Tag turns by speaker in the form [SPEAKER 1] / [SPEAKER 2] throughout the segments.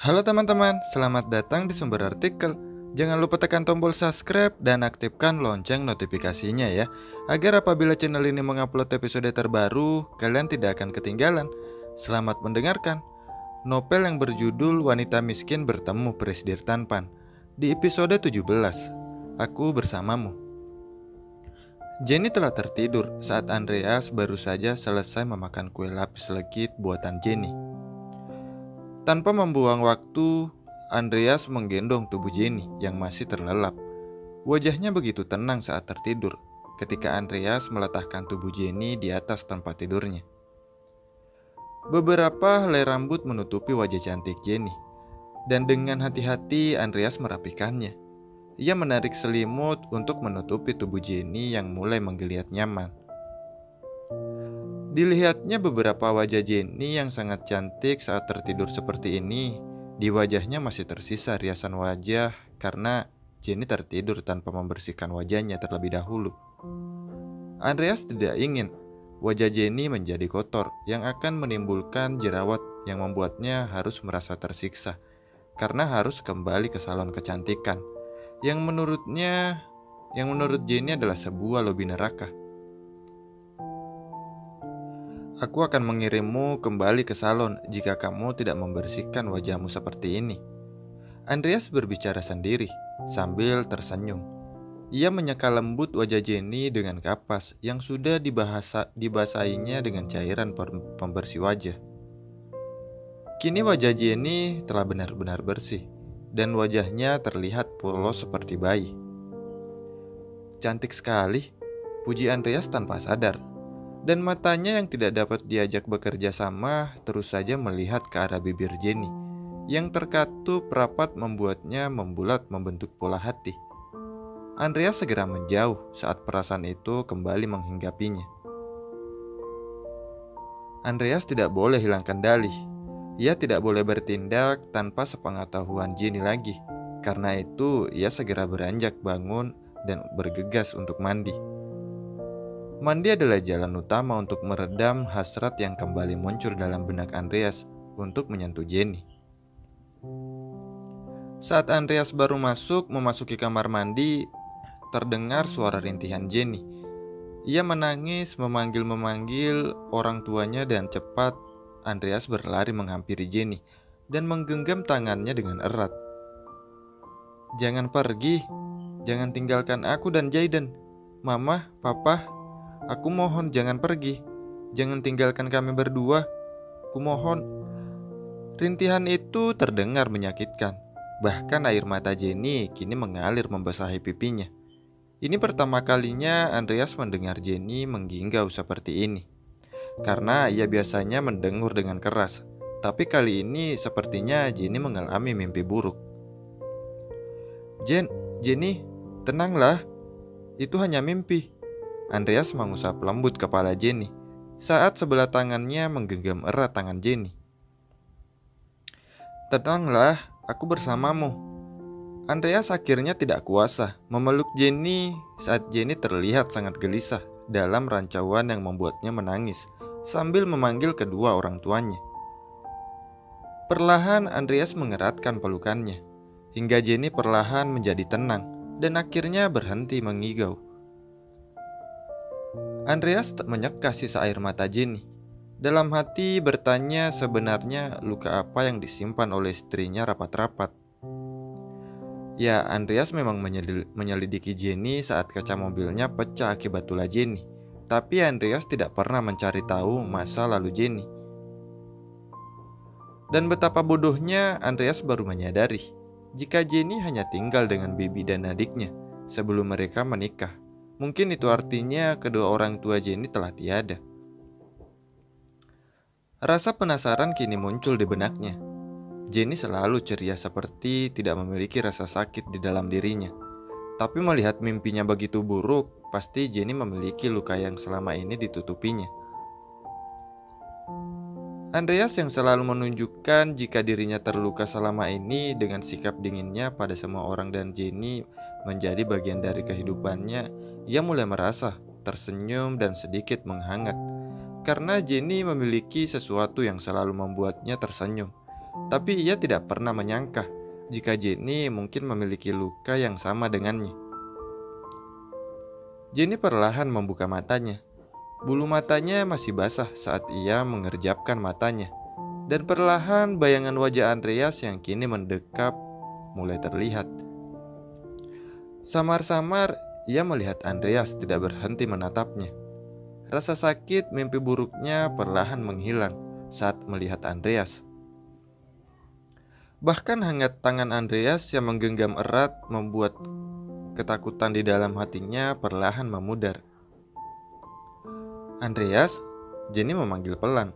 [SPEAKER 1] Halo teman-teman, selamat datang di Sumber Artikel. Jangan lupa tekan tombol subscribe dan aktifkan lonceng notifikasinya ya, agar apabila channel ini mengupload episode terbaru, kalian tidak akan ketinggalan. Selamat mendengarkan. Novel yang berjudul Wanita Miskin Bertemu Presidir Tanpan. Di episode 17, Aku Bersamamu. Jenny telah tertidur saat Andreas baru saja selesai memakan kue lapis legit buatan Jenny. Tanpa membuang waktu, Andreas menggendong tubuh Jenny yang masih terlelap. Wajahnya begitu tenang saat tertidur ketika Andreas meletakkan tubuh Jenny di atas tempat tidurnya. Beberapa helai rambut menutupi wajah cantik Jenny, dan dengan hati-hati Andreas merapikannya. Ia menarik selimut untuk menutupi tubuh Jenny yang mulai menggeliat nyaman. Dilihatnya beberapa wajah Jenny yang sangat cantik saat tertidur seperti ini. Di wajahnya masih tersisa riasan wajah karena Jenny tertidur tanpa membersihkan wajahnya terlebih dahulu. Andreas tidak ingin wajah Jenny menjadi kotor yang akan menimbulkan jerawat yang membuatnya harus merasa tersiksa karena harus kembali ke salon kecantikan yang menurut Jenny adalah sebuah lobi neraka. Aku akan mengirimmu kembali ke salon jika kamu tidak membersihkan wajahmu seperti ini. Andreas berbicara sendiri sambil tersenyum. Ia menyeka lembut wajah Jenny dengan kapas yang sudah dibasahinya dengan cairan pembersih wajah. Kini wajah Jenny telah benar-benar bersih dan wajahnya terlihat polos seperti bayi. Cantik sekali, puji Andreas tanpa sadar. Dan matanya yang tidak dapat diajak bekerja sama terus saja melihat ke arah bibir Jenny yang terkatup rapat membuatnya membulat membentuk pola hati. Andreas segera menjauh saat perasaan itu kembali menghinggapinya. Andreas tidak boleh hilang kendali. Ia tidak boleh bertindak tanpa sepengetahuan Jenny lagi. Karena itu ia segera beranjak bangun dan bergegas untuk mandi. Mandi adalah jalan utama untuk meredam hasrat yang kembali muncul dalam benak Andreas untuk menyentuh Jenny. Saat Andreas baru memasuki kamar mandi, terdengar suara rintihan Jenny. Ia menangis memanggil orang tuanya dan cepat Andreas berlari menghampiri Jenny dan menggenggam tangannya dengan erat. "Jangan pergi, jangan tinggalkan aku dan Jayden. Mama, Papa, aku mohon jangan pergi. Jangan tinggalkan kami berdua. Kumohon." Rintihan itu terdengar menyakitkan. Bahkan air mata Jenny kini mengalir membasahi pipinya. Ini pertama kalinya Andreas mendengar Jenny mengginggau seperti ini. Karena ia biasanya mendengur dengan keras. Tapi kali ini sepertinya Jenny mengalami mimpi buruk. Jenny, tenanglah. Itu hanya mimpi." Andreas mengusap lembut kepala Jenny saat sebelah tangannya menggenggam erat tangan Jenny. "Tenanglah, aku bersamamu." Andreas akhirnya tidak kuasa memeluk Jenny saat Jenny terlihat sangat gelisah dalam rancauan yang membuatnya menangis sambil memanggil kedua orang tuanya. Perlahan Andreas mengeratkan pelukannya hingga Jenny perlahan menjadi tenang dan akhirnya berhenti mengigau. Andreas tak menyeka sisa air mata Jenny. Dalam hati bertanya sebenarnya luka apa yang disimpan oleh istrinya rapat-rapat. Ya, Andreas memang menyelidiki Jenny saat kaca mobilnya pecah akibat ulah Jenny. Tapi Andreas tidak pernah mencari tahu masa lalu Jenny. Dan betapa bodohnya Andreas baru menyadari jika Jenny hanya tinggal dengan bibi dan adiknya sebelum mereka menikah. Mungkin itu artinya kedua orang tua Jenny telah tiada. Rasa penasaran kini muncul di benaknya. Jenny selalu ceria seperti tidak memiliki rasa sakit di dalam dirinya. Tapi melihat mimpinya begitu buruk, pasti Jenny memiliki luka yang selama ini ditutupinya. Andreas yang selalu menunjukkan jika dirinya terluka selama ini dengan sikap dinginnya pada semua orang dan Jenny menjadi bagian dari kehidupannya, ia mulai merasa tersenyum dan sedikit menghangat. Karena Jenny memiliki sesuatu yang selalu membuatnya tersenyum. Tapi ia tidak pernah menyangka jika Jenny mungkin memiliki luka yang sama dengannya. Jenny perlahan membuka matanya. Bulu matanya masih basah saat ia mengerjapkan matanya. Dan perlahan bayangan wajah Andreas yang kini mendekap mulai terlihat. Samar-samar ia melihat Andreas tidak berhenti menatapnya. Rasa sakit mimpi buruknya perlahan menghilang saat melihat Andreas. Bahkan hangat tangan Andreas yang menggenggam erat membuat ketakutan di dalam hatinya perlahan memudar. "Andreas," Jenny memanggil pelan.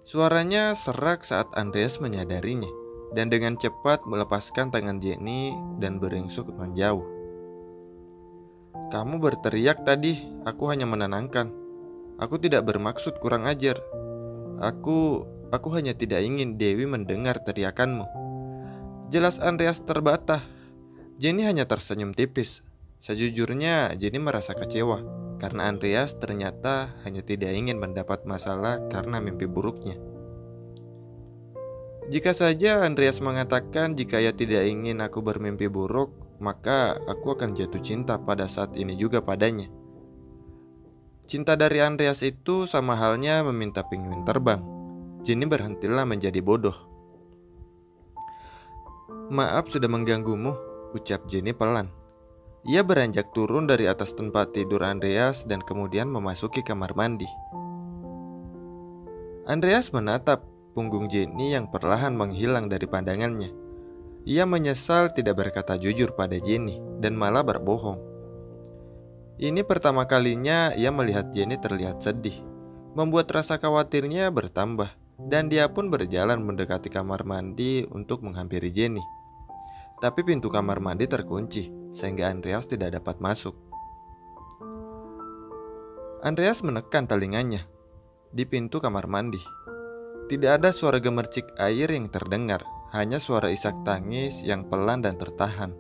[SPEAKER 1] Suaranya serak saat Andreas menyadarinya, dan dengan cepat melepaskan tangan Jenny dan beringsut menjauh. "Kamu berteriak tadi, aku hanya menenangkan. Aku tidak bermaksud kurang ajar. Aku hanya tidak ingin Dewi mendengar teriakanmu." Jelas Andreas terbata. Jenny hanya tersenyum tipis. Sejujurnya Jenny merasa kecewa karena Andreas ternyata hanya tidak ingin mendapat masalah karena mimpi buruknya. Jika saja Andreas mengatakan jika ia tidak ingin aku bermimpi buruk, maka aku akan jatuh cinta pada saat ini juga padanya. Cinta dari Andreas itu sama halnya meminta penguin terbang. Jenny berhentilah menjadi bodoh. "Maaf sudah mengganggumu," ucap Jenny pelan. Ia beranjak turun dari atas tempat tidur Andreas dan kemudian memasuki kamar mandi. Andreas menatap punggung Jenny yang perlahan menghilang dari pandangannya. Ia menyesal tidak berkata jujur pada Jenny dan malah berbohong. Ini pertama kalinya ia melihat Jenny terlihat sedih, membuat rasa khawatirnya bertambah, dan dia pun berjalan mendekati kamar mandi untuk menghampiri Jenny. Tapi pintu kamar mandi terkunci, sehingga Andreas tidak dapat masuk. Andreas menekan telinganya di pintu kamar mandi. Tidak ada suara gemercik air yang terdengar, hanya suara isak tangis yang pelan dan tertahan.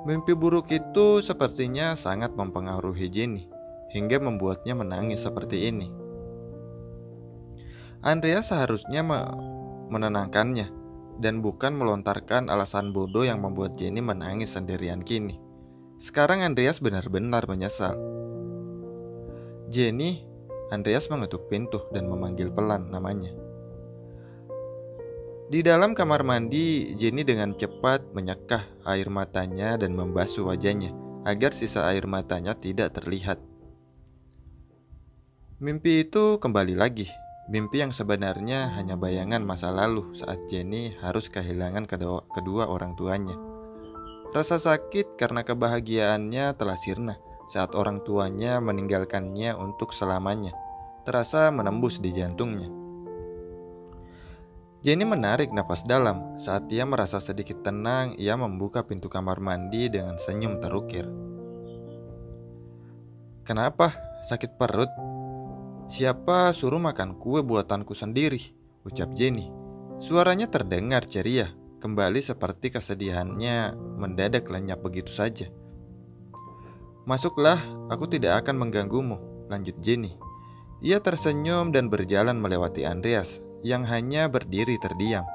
[SPEAKER 1] Mimpi buruk itu sepertinya sangat mempengaruhi Jenny, hingga membuatnya menangis seperti ini. Andreas seharusnya menenangkannya, dan bukan melontarkan alasan bodoh yang membuat Jenny menangis sendirian kini. Sekarang Andreas benar-benar menyesal. "Jenny," Andreas mengetuk pintu dan memanggil pelan namanya. Di dalam kamar mandi, Jenny dengan cepat menyekah air matanya dan membasuh wajahnya agar sisa air matanya tidak terlihat. Mimpi itu kembali lagi. Mimpi yang sebenarnya hanya bayangan masa lalu saat Jenny harus kehilangan kedua orang tuanya. Rasa sakit karena kebahagiaannya telah sirna saat orang tuanya meninggalkannya untuk selamanya, terasa menembus di jantungnya. Jenny menarik napas dalam. Saat ia merasa sedikit tenang, ia membuka pintu kamar mandi dengan senyum terukir. "Kenapa? Sakit perut? Siapa suruh makan kue buatanku sendiri?" ucap Jenny. Suaranya terdengar ceria, kembali seperti kesedihannya mendadak lenyap begitu saja. "Masuklah, aku tidak akan mengganggumu," lanjut Jenny. Ia tersenyum dan berjalan melewati Andreas yang hanya berdiri terdiam.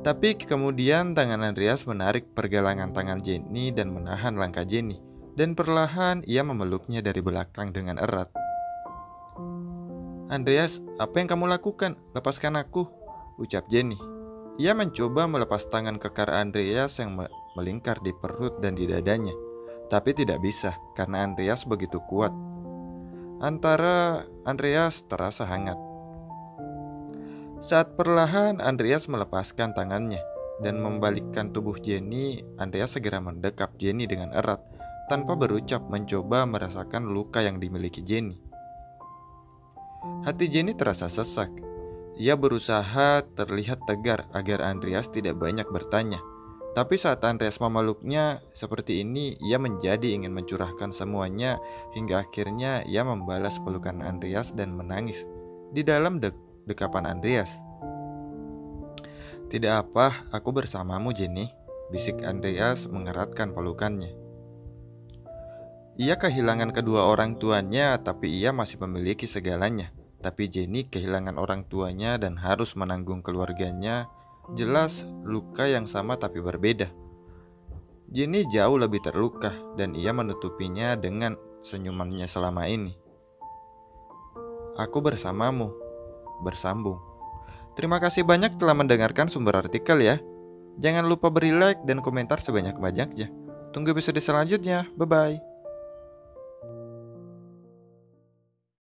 [SPEAKER 1] Tapi kemudian tangan Andreas menarik pergelangan tangan Jenny dan menahan langkah Jenny, dan perlahan ia memeluknya dari belakang dengan erat. "Andreas, apa yang kamu lakukan? Lepaskan aku," ucap Jenny. Ia mencoba melepas tangan kekar Andreas yang melingkar di perut dan di dadanya, tapi tidak bisa karena Andreas begitu kuat. Andreas terasa hangat. Saat perlahan Andreas melepaskan tangannya dan membalikkan tubuh Jenny, Andreas segera mendekap Jenny dengan erat tanpa berucap, mencoba merasakan luka yang dimiliki Jenny. Hati Jenny terasa sesak. Ia berusaha terlihat tegar agar Andreas tidak banyak bertanya. Tapi saat Andreas memeluknya seperti ini, ia menjadi ingin mencurahkan semuanya, hingga akhirnya ia membalas pelukan Andreas dan menangis di dalam dekapan Andreas. "Tidak apa, aku bersamamu Jenny," bisik Andreas mengeratkan pelukannya. Ia kehilangan kedua orang tuanya, tapi ia masih memiliki segalanya. Tapi Jenny kehilangan orang tuanya dan harus menanggung keluarganya. Jelas luka yang sama tapi berbeda. Jenny jauh lebih terluka dan ia menutupinya dengan senyumannya selama ini. Aku bersamamu, bersambung. Terima kasih banyak telah mendengarkan sumber artikel ya. Jangan lupa beri like dan komentar sebanyak-banyaknya. Tunggu episode selanjutnya. Bye-bye.